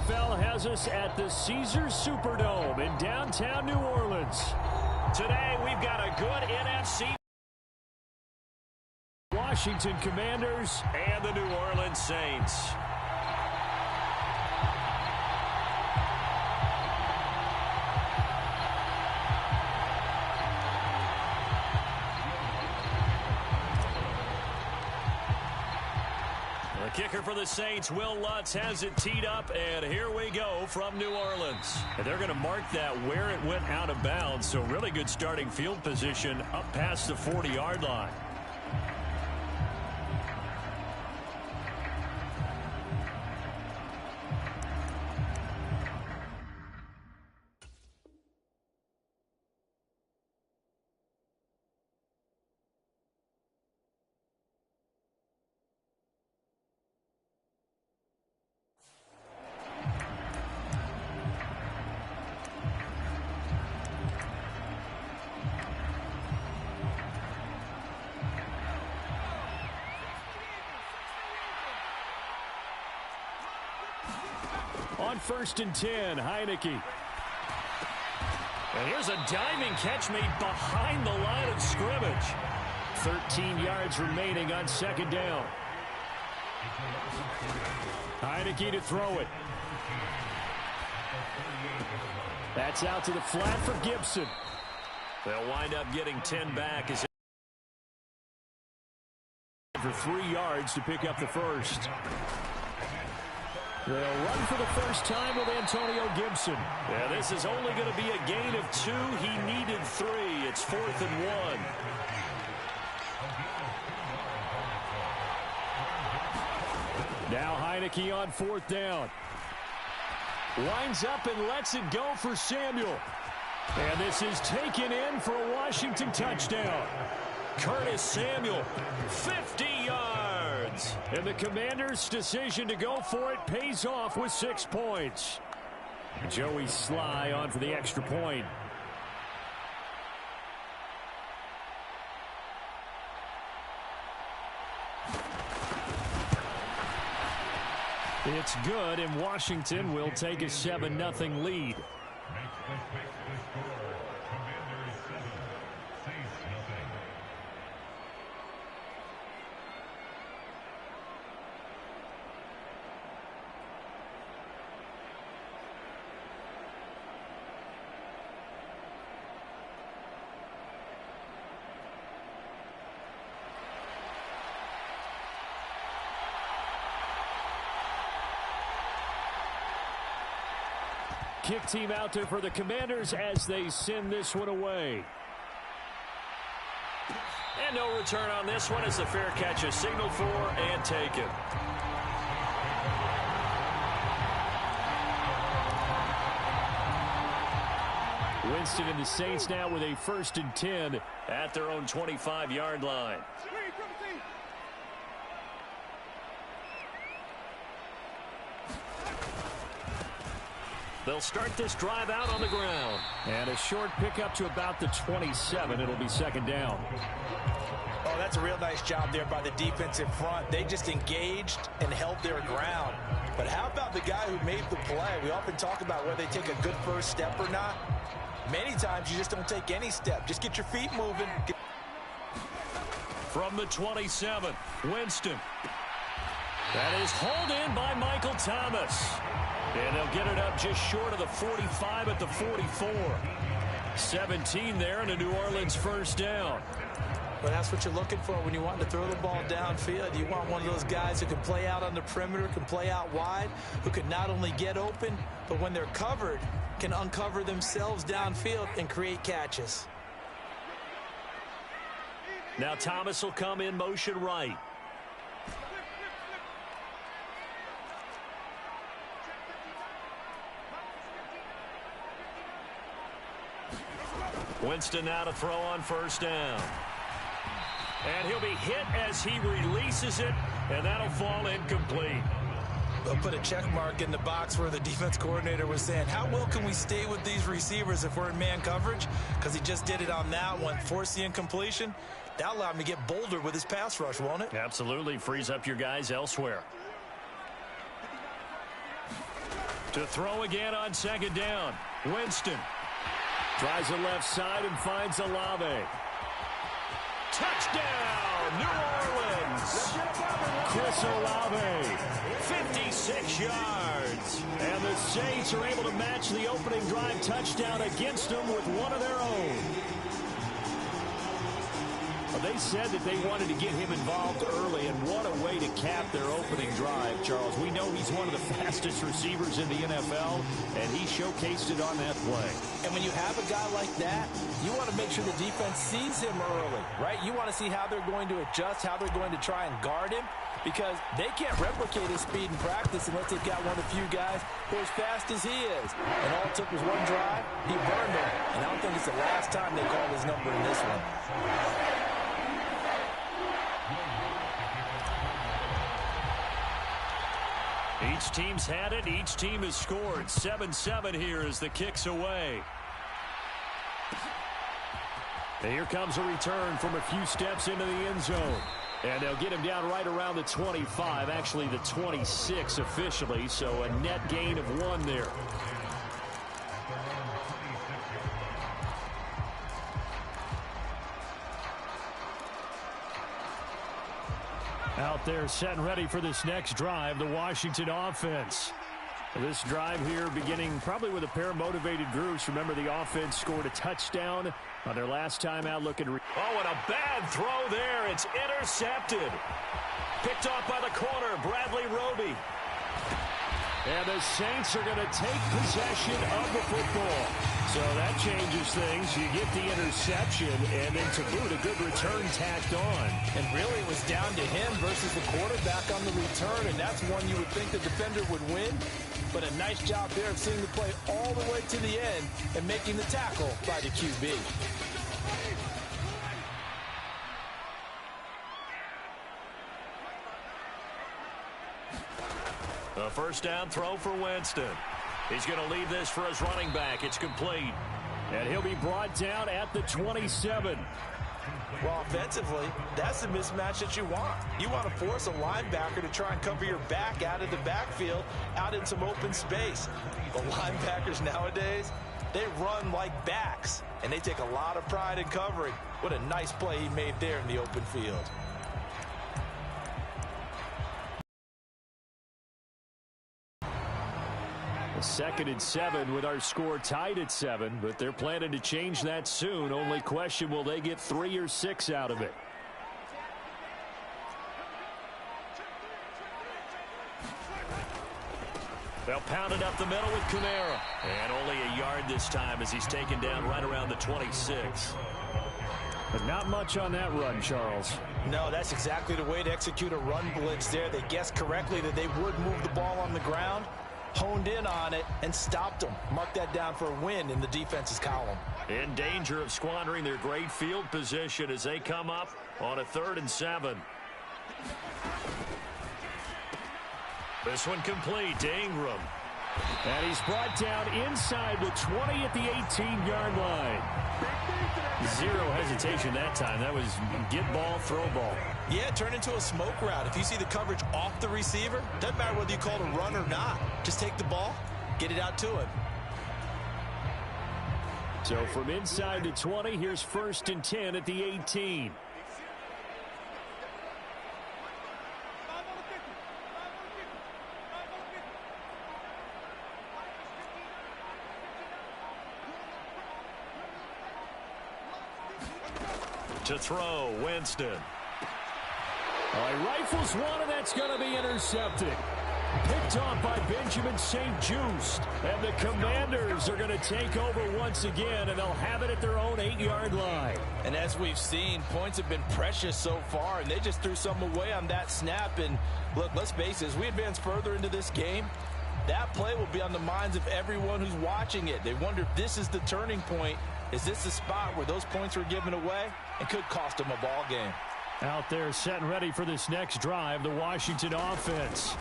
NFL has us at the Caesars Superdome in downtown New Orleans. Today, we've got a good NFC. Washington Commanders and the New Orleans Saints. The kicker for the Saints, Will Lutz, has it teed up, and here we go from New Orleans. And they're going to mark that where it went out of bounds, so really good starting field position up past the 40-yard line. On 1st and 10, Heineke. And here's a diving catch made behind the line of scrimmage. 13 yards remaining on 2nd down. Heineke to throw it. That's out to the flat for Gibson. They'll wind up getting 10 back as for 3 yards to pick up the first. They'll run for the first time with Antonio Gibson. Yeah, this is only going to be a gain of 2. He needed 3. It's 4th and 1. Now Heineke on 4th down. Winds up and lets it go for Samuel. And this is taken in for a Washington touchdown. Curtis Samuel, 50 yards. And the Commanders' decision to go for it pays off with 6 points. Joey Sly on for the extra point. It's good, and Washington will take a 7-0 lead. Kick team out there for the Commanders as they send this one away. And no return on this one as the fair catch is signaled for and taken. Winston and the Saints now with a 1st and 10 at their own 25-yard line. They'll start this drive out on the ground. And a short pickup to about the 27. It'll be 2nd down. Oh, that's a real nice job there by the defensive front. They just engaged and held their ground. But how about the guy who made the play? We often talk about whether they take a good first step or not. Many times you just don't take any step. Just get your feet moving. From the 27, Winston. That is hauled in by Michael Thomas. And they'll get it up just short of the 45 at the 44. 17 there and a New Orleans 1st down. Well, that's what you're looking for when you want to throw the ball downfield. You want one of those guys who can play out on the perimeter, can play out wide, who can not only get open, but when they're covered, can uncover themselves downfield and create catches. Now Thomas will come in motion right. Winston now to throw on 1st down. And he'll be hit as he releases it, and that'll fall incomplete. They'll put a check mark in the box where the defense coordinator was saying, how well can we stay with these receivers if we're in man coverage? Because he just did it on that one, forced the incompletion. That'll allow him to get bolder with his pass rush, won't it? Absolutely. Frees up your guys elsewhere. To throw again on second down. Winston. Tries the left side and finds Olave. Touchdown, New Orleans. Chris Olave. 56 yards. And the Saints are able to match the opening drive touchdown against them with one of their own. Well, they said that they wanted to get him involved early, and what a way to cap their opening drive, Charles. We know he's one of the fastest receivers in the NFL, and he showcased it on that play. And when you have a guy like that, you want to make sure the defense sees him early, right? You want to see how they're going to adjust, how they're going to try and guard him, because they can't replicate his speed in practice unless they've got one of the few guys who are as fast as he is. And all it took was one drive. He burned him, and I don't think it's the last time they called his number in this one. Each team's had it. Each team has scored. 7-7 here as the kick's away. And here comes a return from a few steps into the end zone. And they'll get him down right around the 25, actually the 26 officially, so a net gain of 1 there. Out there set and ready for this next drive, the Washington offense. This drive here beginning probably with a pair of motivated groups. Remember, the offense scored a touchdown on their last time out looking. Oh, and a bad throw there. It's intercepted. Picked off by the corner, Bradley Roby. And the Saints are going to take possession of the football. So that changes things. You get the interception, and then to boot, a good return tacked on. And really, it was down to him versus the quarterback on the return, and that's one you would think the defender would win. But a nice job there of seeing the play all the way to the end and making the tackle by the QB. A first down throw for Winston. He's going to leave this for his running back. It's complete. And he'll be brought down at the 27. Well, offensively, that's the mismatch that you want. You want to force a linebacker to try and cover your back out of the backfield, out in some open space. The linebackers nowadays, they run like backs, and they take a lot of pride in covering. What a nice play he made there in the open field. Second and 7 with our score tied at 7, but they're planning to change that soon. Only question, will they get 3 or 6 out of it? They'll pound it up the middle with Kamara. And only a yard this time as he's taken down right around the 26. But not much on that run, Charles. No, that's exactly the way to execute a run blitz there. They guessed correctly that they would move the ball on the ground, honed in on it, and stopped them. Mark that down for a win in the defense's column. In danger of squandering their great field position as they come up on a 3rd and 7. This one complete to Ingram. And he's brought down inside the 20 at the 18-yard line. Zero hesitation that time. That was get ball, throw ball. Yeah, turn into a smoke route. If you see the coverage off the receiver, doesn't matter whether you call it a run or not. Just take the ball, get it out to him. So from inside the 20, here's 1st and 10 at the 18. To throw, Winston. He rifles one, and that's going to be intercepted. Picked off by Benjamin St-Juste. And the Commanders are going to take over once again, and they'll have it at their own 8-yard line. And as we've seen, points have been precious so far, and they just threw some away on that snap. And look, let's face it, as we advance further into this game, that play will be on the minds of everyone who's watching it. They wonder if this is the turning point. Is this the spot where those points were given away and could cost them a ball game? Out there set and ready for this next drive, the Washington offense.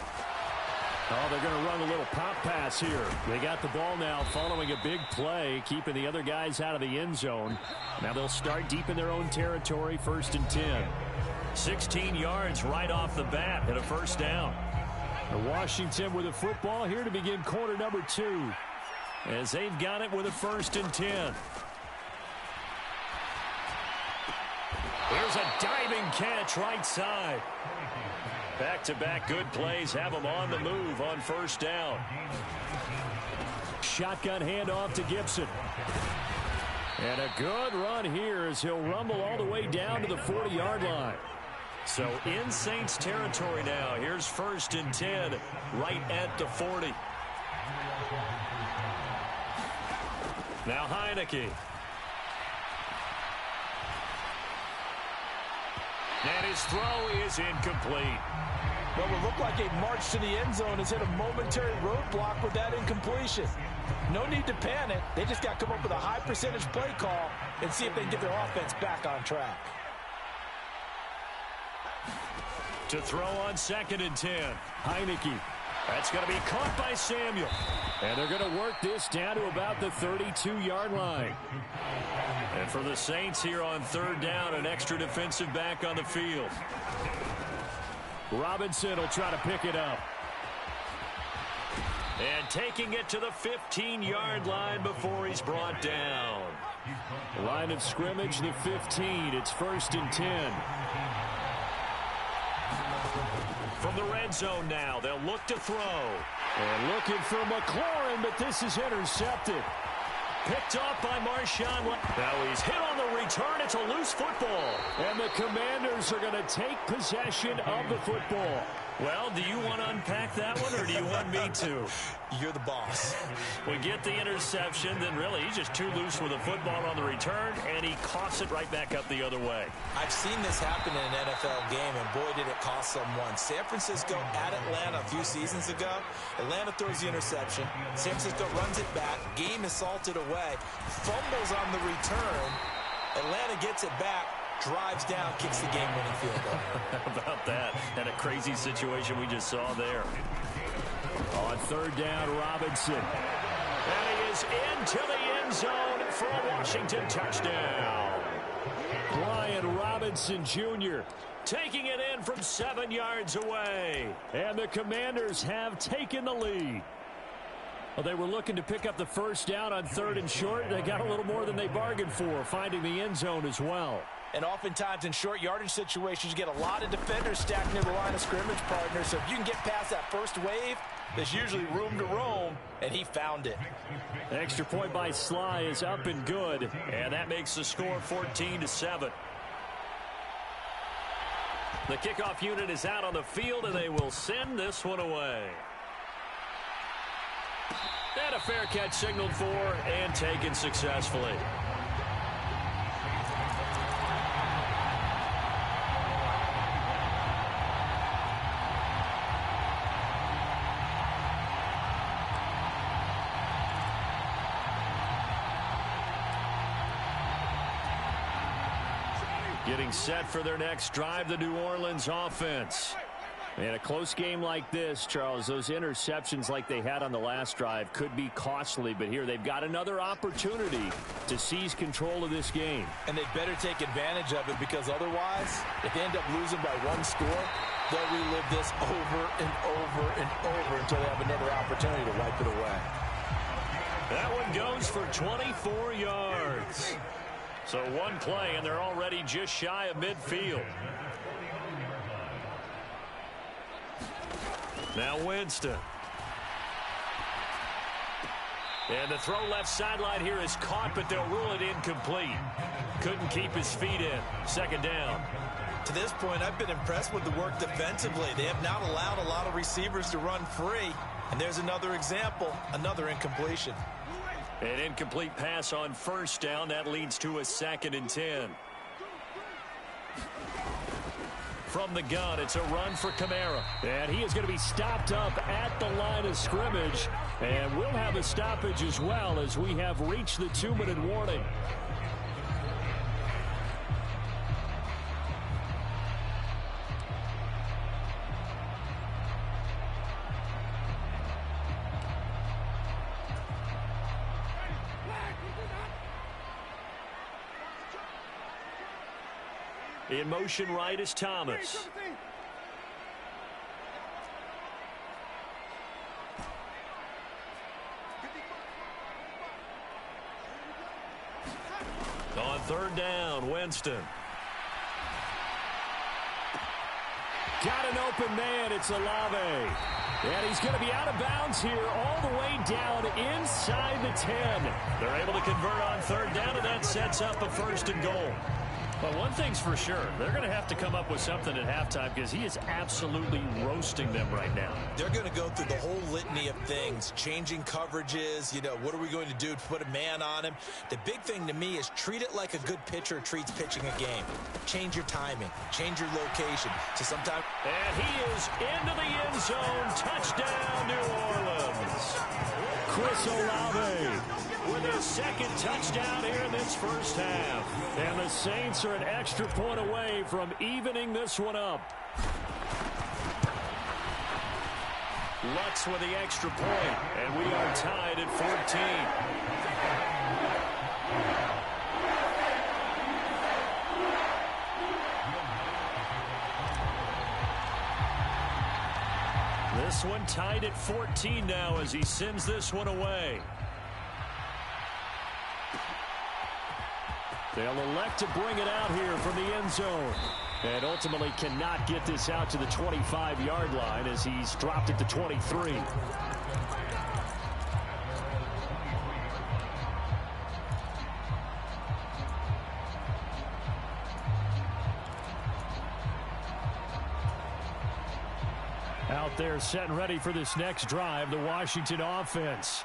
Oh, they're going to run a little pop pass here. They got the ball now following a big play, keeping the other guys out of the end zone. Now they'll start deep in their own territory, 1st and 10. 16 yards right off the bat and a first down. Washington with the football here to begin quarter number 2. As they've got it with a 1st and 10. Here's a diving catch right side. Back-to-back good plays have them on the move on 1st down. Shotgun handoff to Gibson. And a good run here as he'll rumble all the way down to the 40-yard line. So in Saints territory now. Here's 1st and 10 right at the 40. Now Heineke. And his throw is incomplete. Well, it looked like a march to the end zone has hit a momentary roadblock with that incompletion. No need to panic. They just got to come up with a high percentage play call and see if they can get their offense back on track. To throw on 2nd and 10. Heineke. That's going to be caught by Samuel. And they're going to work this down to about the 32-yard line. And for the Saints here on 3rd down, an extra defensive back on the field. Robinson will try to pick it up. And taking it to the 15-yard line before he's brought down. Line of scrimmage, the 15. It's 1st and 10. From the red zone now, they'll look to throw. And looking for McLaurin, but this is intercepted. Picked off by Marshawn. Now he's hit on the return. It's a loose football. And the Commanders are going to take possession of the football. Well, do you want to unpack that one, or do you want me to? You're the boss. We get the interception, then really he's just too loose with the football on the return, and he coughs it right back up the other way. I've seen this happen in an NFL game, and boy, did it cost someone. San Francisco at Atlanta a few seasons ago. Atlanta throws the interception. San Francisco runs it back. Game is salted away. Fumbles on the return. Atlanta gets it back. Drives down, kicks the game-winning field goal. How about that? And a crazy situation we just saw there. On 3rd down, Robinson. And he is into the end zone for a Washington touchdown. Brian Robinson Jr. taking it in from 7 yards away. And the Commanders have taken the lead. Well, they were looking to pick up the 1st down on 3rd and short. They got a little more than they bargained for, finding the end zone as well. And oftentimes in short yardage situations, you get a lot of defenders stacked near the line of scrimmage partners. So if you can get past that first wave, there's usually room to roam, and he found it. The extra point by Sly is up and good, and that makes the score 14-7. The kickoff unit is out on the field, and they will send this one away. And a fair catch signaled for and taken successfully. Getting set for their next drive, the New Orleans offense. In a close game like this, Charles, those interceptions like they had on the last drive could be costly, but here they've got another opportunity to seize control of this game. And they better take advantage of it, because otherwise, if they end up losing by 1 score, they'll relive this over and over and over until they have another opportunity to wipe it away. That one goes for 24 yards. So one play, and they're already just shy of midfield. Now Winston. And the throw left sideline here is caught, but they'll rule it incomplete. Couldn't keep his feet in. 2nd down. To this point, I've been impressed with the work defensively. They have not allowed a lot of receivers to run free. And there's another example, another incompletion. An incomplete pass on 1st down. That leads to a 2nd and 10. From the gun, it's a run for Kamara. And he is going to be stopped up at the line of scrimmage. And we'll have a stoppage as well, as we have reached the 2-minute warning. In motion right is Thomas. Third down, Winston. Got an open man. It's Olave. And he's going to be out of bounds here all the way down inside the 10. They're able to convert on third down, and that sets up a 1st and goal. But one thing's for sure, they're going to have to come up with something at halftime because he is absolutely roasting them right now. They're going to go through the whole litany of things, changing coverages, what are we going to do to put a man on him? The big thing to me is treat it like a good pitcher treats pitching a game. Change your timing, change your location. So sometimes... And he is into the end zone. Touchdown, New Orleans. Chris Olave with his 2nd touchdown here in this first half. And the Saints are an extra point away from evening this one up. Lutz with the extra point, and we are tied at 14. This one tied at 14 now as he sends this one away. They'll elect to bring it out here from the end zone. And ultimately cannot get this out to the 25-yard line as he's dropped it to 23. Out there set and ready for this next drive, the Washington offense.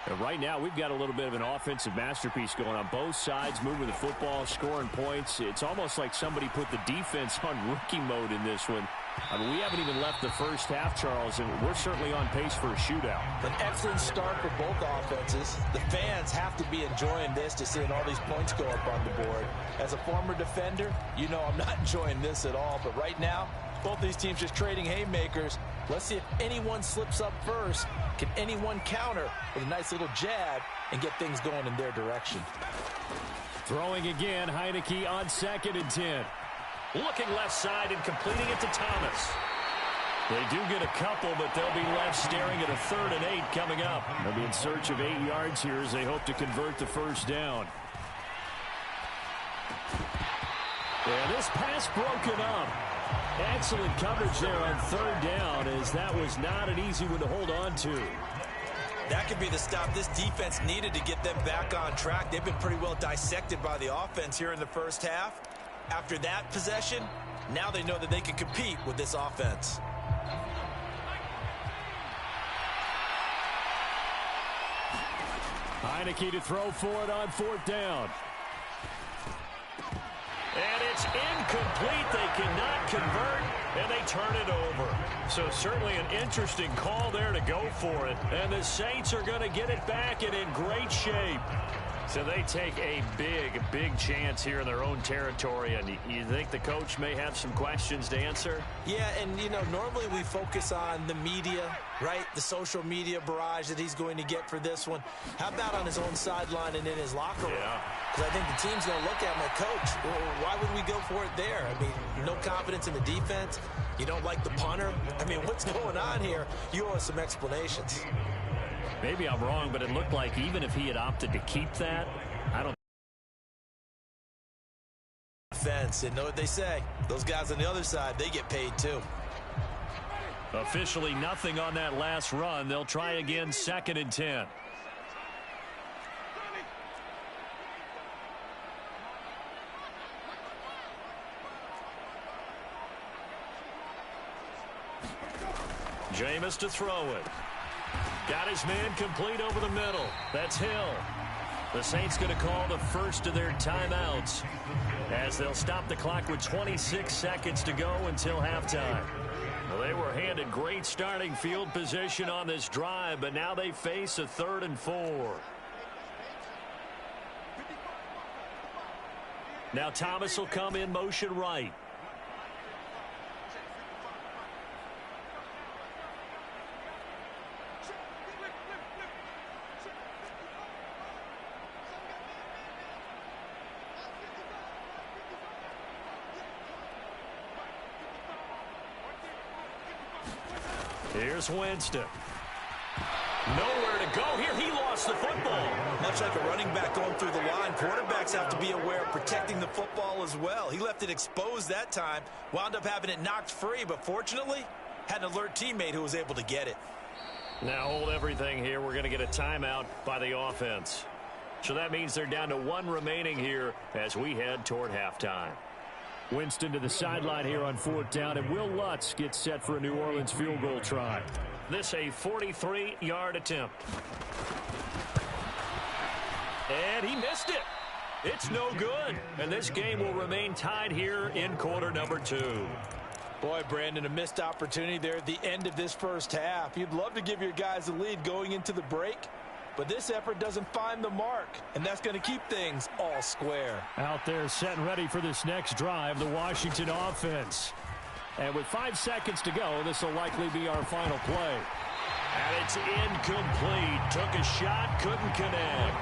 And right now, we've got a little bit of an offensive masterpiece going on both sides, moving the football, scoring points. It's almost like somebody put the defense on rookie mode in this one. I mean, we haven't even left the first half, Charles, and we're certainly on pace for a shootout. An excellent start for both offenses. The fans have to be enjoying this to seeing all these points go up on the board. As a former defender, I'm not enjoying this at all. But right now, both these teams just trading haymakers. Let's see if anyone slips up first. Can anyone counter with a nice little jab and get things going in their direction? Throwing again, Heineke on 2nd and 10. Looking left side and completing it to Thomas. They do get a couple, but they'll be left staring at a 3rd and 8 coming up. They'll be in search of 8 yards here as they hope to convert the first down. And this pass broken up. Excellent coverage there on 3rd down, as that was not an easy one to hold on to. That could be the stop this defense needed to get them back on track. They've been pretty well dissected by the offense here in the first half. After that possession, now they know that they can compete with this offense. Heineke to throw for it on 4th down. And it's incomplete. They cannot convert, and they turn it over. So certainly an interesting call there to go for it. And the Saints are going to get it back and in great shape. So they take a big chance here in their own territory. And you think the coach may have some questions to answer? Yeah, and, normally we focus on the media, right? The social media barrage that he's going to get for this one. How about on his own sideline and in his locker room? Yeah. Because I think the team's going to look at him like, Coach, why would we go for it there? I mean, no confidence in the defense. You don't like the punter. I mean, what's going on here? You owe us some explanations. Maybe I'm wrong, but it looked like even if he had opted to keep that, I don't. Defense, and know what they say. Those guys on the other side, they get paid too. Officially nothing on that last run. They'll try again, 2nd and 10. Jameis to throw it. Got his man complete over the middle. That's Hill. The Saints going to call the first of their timeouts as they'll stop the clock with 26 seconds to go until halftime. Well, they were handed great starting field position on this drive, but now they face a 3rd and 4. Now Thomas will come in motion right. Here's Winston. Nowhere to go here. He lost gets the football. Much like a running back going through the line, quarterbacks have to be aware of protecting the football as well. He left it exposed that time, wound up having it knocked free, but fortunately, had an alert teammate who was able to get it. Now hold everything here. We're going to get a timeout by the offense. So that means they're down to one remaining here as we head toward halftime. Winston to the sideline here on 4th down, and Will Lutz gets set for a New Orleans field goal try. This a 43-yard attempt. And he missed it. It's no good. And this game will remain tied here in quarter number 2. Boy, Brandon, a missed opportunity there at the end of this first half. You'd love to give your guys a lead going into the break, but this effort doesn't find the mark, and that's going to keep things all square. Out there set and ready for this next drive, the Washington offense. And with 5 seconds to go, this will likely be our final play. And it's incomplete. Took a shot, couldn't connect.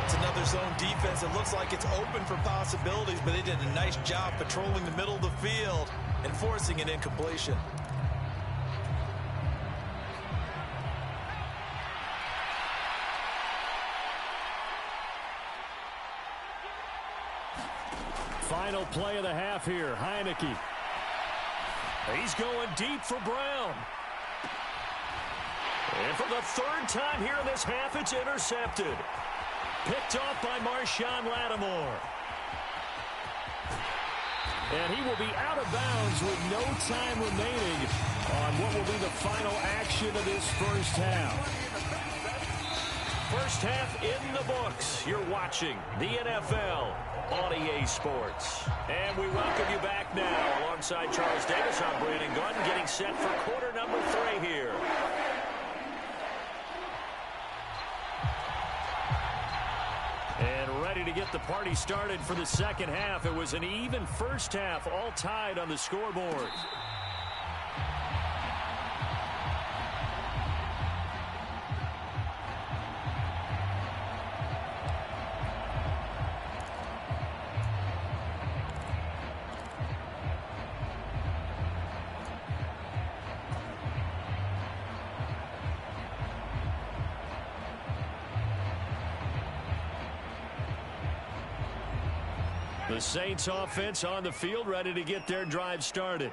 It's another zone defense. It looks like it's open for possibilities, but they did a nice job patrolling the middle of the field and forcing an incompletion. Final play of the half here, Heineke. He's going deep for Brown. And for the 3rd time here in this half, it's intercepted. Picked off by Marshawn Lattimore. And he will be out of bounds with no time remaining on what will be the final action of this first half. First half in the books. You're watching the NFL on EA Sports. And we welcome you back now. Alongside Charles Davis, I'm Brandon Gunn, getting set for quarter number 3 here. And ready to get the party started for the second half. It was an even first half, all tied on the scoreboard. The Saints offense on the field, ready to get their drive started.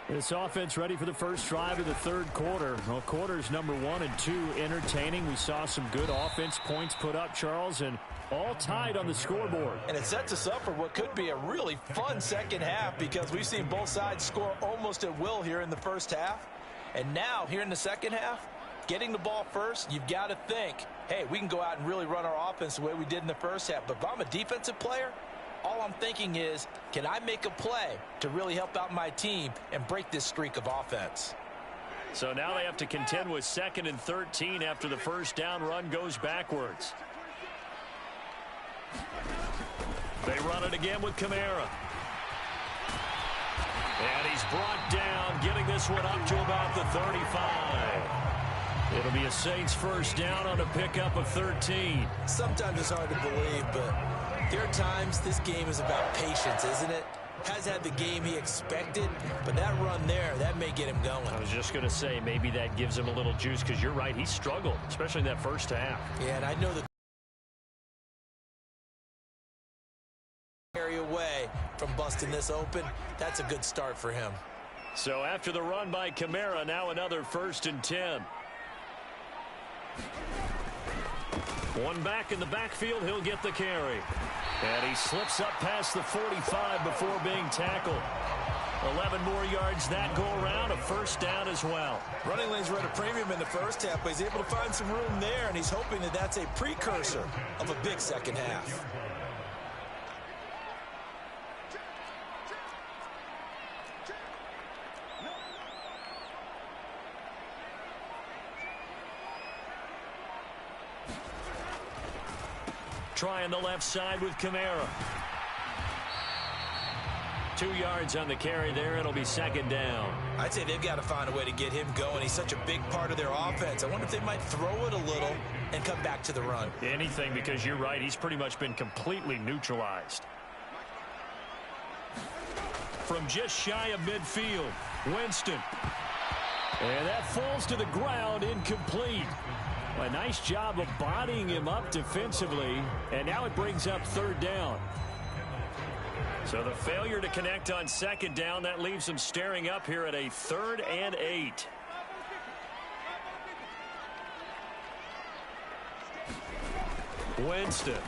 This offense ready for the first drive of the 3rd quarter. Well, quarters number 1 and 2 entertaining. We saw some good offense points put up, Charles, and all tied on the scoreboard. And it sets us up for what could be a really fun second half because we've seen both sides score almost at will here in the first half. And now, here in the second half, getting the ball first, you've got to think, hey, we can go out and really run our offense the way we did in the first half. But if I'm a defensive player, all I'm thinking is, can I make a play to really help out my team and break this streak of offense? So now they have to contend with 2nd and 13 after the first down run goes backwards. They run it again with Kamara. And he's brought down, getting this one up to about the 35. It'll be a Saints first down on a pickup of 13. Sometimes it's hard to believe, but there are times this game is about patience, isn't it? Has had the game he expected, but that run there, that may get him going. I was just going to say, maybe that gives him a little juice, because you're right, he struggled, especially in that first half. Yeah, and I know that area away from busting this open, that's a good start for him. So after the run by Kamara, now another 1st and 10. One back in the backfield, he'll get the carry. And he slips up past the 45 before being tackled. 11 more yards that go around, a first down as well. Running lanes were at a premium in the first half, but he's able to find some room there, and he's hoping that that's a precursor of a big second half. Trying the left side with Kamara. 2 yards on the carry there. It'll be 2nd down. I'd say they've got to find a way to get him going. He's such a big part of their offense. I wonder if they might throw it a little and come back to the run. Anything, because you're right. He's pretty much been completely neutralized. From just shy of midfield, Winston. And that falls to the ground, incomplete. A nice job of bodying him up defensively, and now it brings up third down. So the failure to connect on second down, that leaves him staring up here at a 3rd and 8. Winston.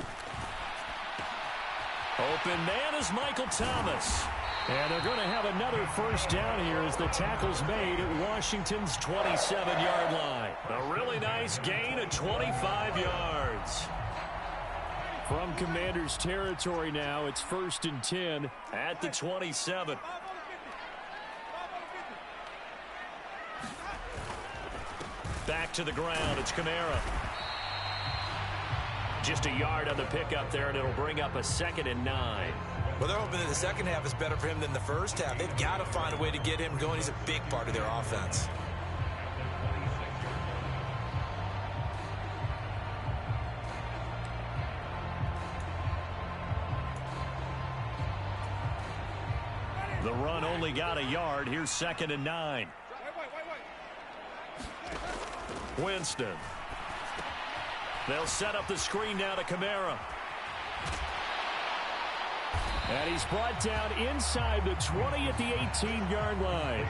Open man is Michael Thomas. And they're going to have another first down here as the tackle's made at Washington's 27-yard line. A really nice gain of 25 yards. From Commander's territory now, it's 1st and 10 at the 27. Back to the ground, it's Kamara. Just a yard on the pickup there, and it'll bring up a 2nd and 9. Well, they're hoping that the second half is better for him than the first half. They've got to find a way to get him going. He's a big part of their offense. The run only got a yard. Here's 2nd and 9. Winston. They'll set up the screen now to Kamara. And he's brought down inside the 20 at the 18-yard line.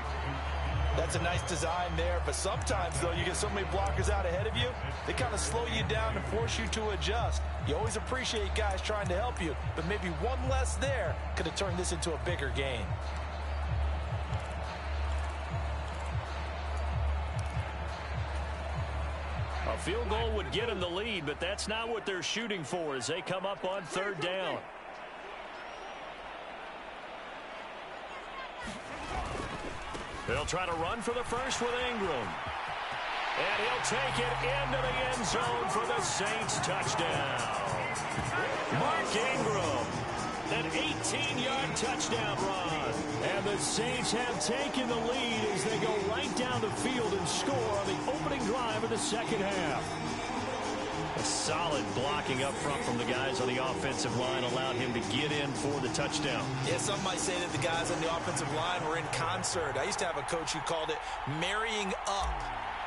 That's a nice design there, but sometimes, though, you get so many blockers out ahead of you, they kind of slow you down and force you to adjust. You always appreciate guys trying to help you, but maybe one less there could have turned this into a bigger game. A field goal would get him the lead, but that's not what they're shooting for as they come up on 3rd down. They'll try to run for the first with Ingram. And he'll take it into the end zone for the Saints touchdown. Mark Ingram, an 18-yard touchdown run. And the Saints have taken the lead as they go right down the field and score on the opening drive of the second half. A solid blocking up front from the guys on the offensive line allowed him to get in for the touchdown. Yeah, some might say that the guys on the offensive line were in concert. I used to have a coach who called it marrying up,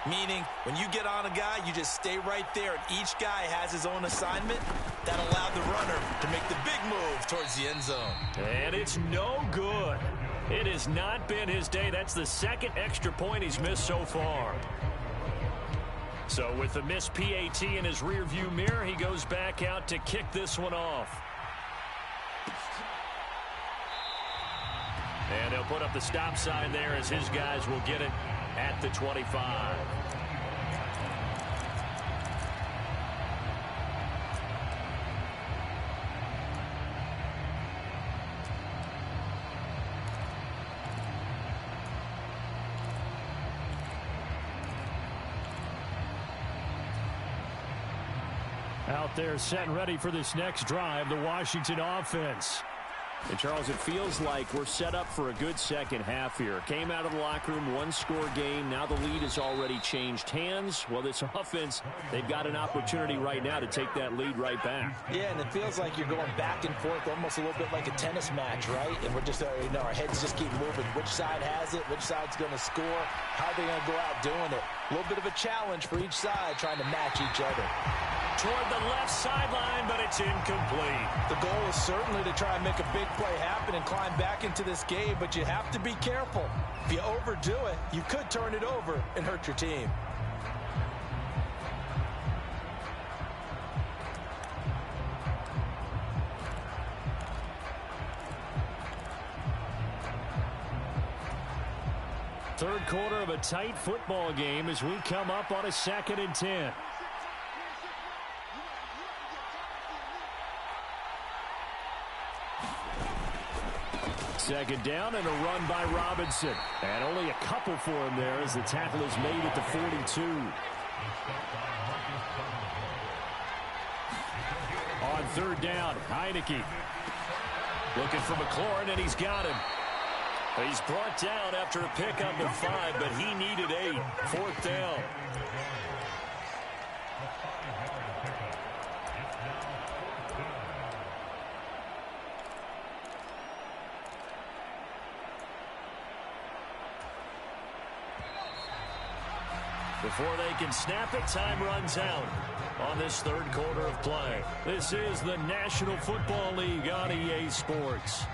meaning when you get on a guy, you just stay right there, and each guy has his own assignment. That allowed the runner to make the big move towards the end zone. And it's no good. It has not been his day. That's the 2nd extra point he's missed so far. So with the missed PAT in his rearview mirror, he goes back out to kick this one off. And they'll put up the stop sign there as his guys will get it at the 25. Out there set and ready for this next drive, the Washington offense. And, Charles, it feels like we're set up for a good second half here. Came out of the locker room, one-score game. Now the lead has already changed hands. Well, this offense, they've got an opportunity right now to take that lead right back. Yeah, and it feels like you're going back and forth almost a little bit like a tennis match, right? And we're just, our heads just keep moving. Which side has it? Which side's going to score? How are they going to go out doing it? A little bit of a challenge for each side trying to match each other. Toward the left sideline, but it's incomplete. The goal is certainly to try and make a big play happen and climb back into this game, but you have to be careful. If you overdo it, you could turn it over and hurt your team. Third quarter of a tight football game as we come up on a 2nd and 10. Second down and a run by Robinson. And only a couple for him there as the tackle is made at the 42. On 3rd down, Heineke. Looking for McLaurin, and he's got him. He's brought down after a pickup of 5, but he needed 8. 4th down. Before they can snap it, time runs out on this third quarter of play. This is the National Football League on EA Sports.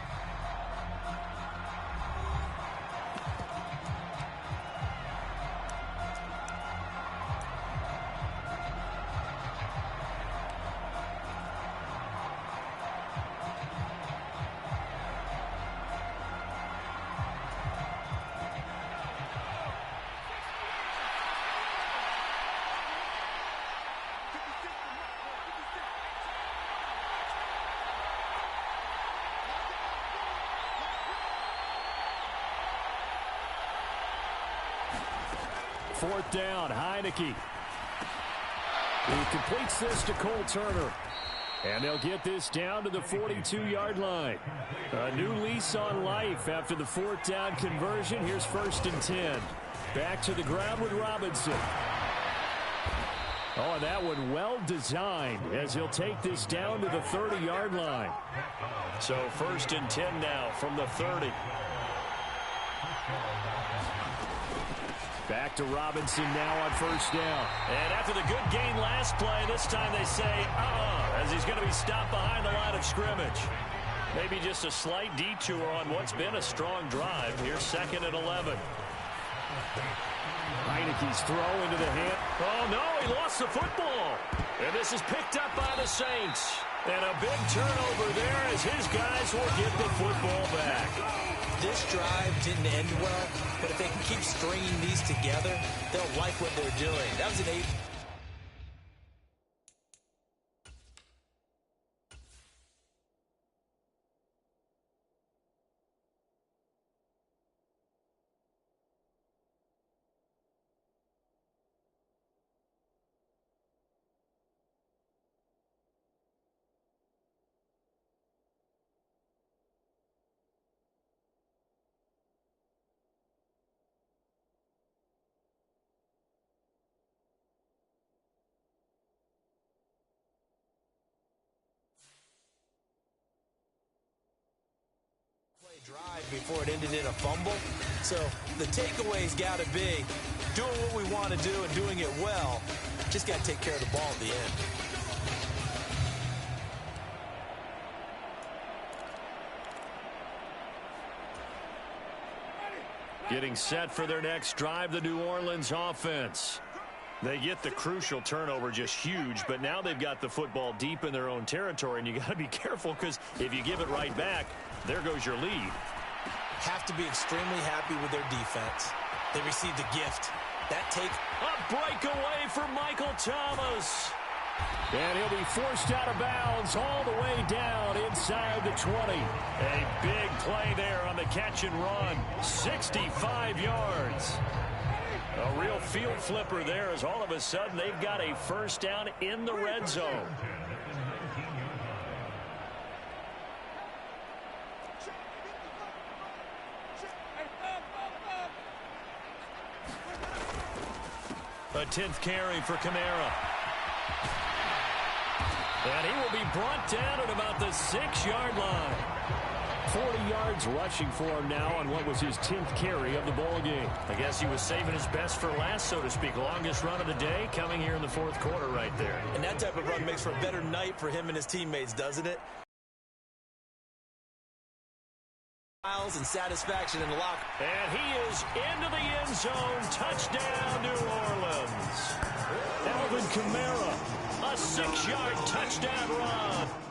Fourth down, Heineke. He completes this to Cole Turner. And they'll get this down to the 42-yard line. A new lease on life after the fourth down conversion. Here's 1st and 10. Back to the ground with Robinson. Oh, and that one well designed as he'll take this down to the 30-yard line. So 1st and 10 now from the 30. Back to Robinson now on 1st down. And after the good gain last play, this time they say, as he's going to be stopped behind the line of scrimmage. Maybe just a slight detour on what's been a strong drive. Here's 2nd and 11. Heineke's throw into the hand. Oh, no, he lost the football. And this is picked up by the Saints. And a big turnover there as his guys will get the football back. This drive didn't end well, but if they can keep stringing these together, they'll like what they're doing. That was an 8. Drive before it ended in a fumble. So the takeaway's got to be doing what we want to do and doing it well. Just got to take care of the ball at the end. Getting set for their next drive, the New Orleans offense. They get the crucial turnover, just huge, but now they've got the football deep in their own territory, and you got to be careful because if you give it right back, there goes your lead. Have to be extremely happy with their defense. They received a gift. That take a breakaway for Michael Thomas. And he'll be forced out of bounds all the way down inside the 20. A big play there on the catch and run. 65 yards. A real field flipper there as all of a sudden they've got a first down in the red zone. A 10th carry for Kamara. And he will be brought down at about the 6-yard line. 40 yards rushing for him now on what was his 10th carry of the ball game. I guess he was saving his best for last, so to speak. Longest run of the day coming here in the fourth quarter right there. And that type of run makes for a better night for him and his teammates, doesn't it? And satisfaction in the lock. And he is into the end zone. Touchdown, New Orleans. Alvin Kamara. A 6-yard touchdown run.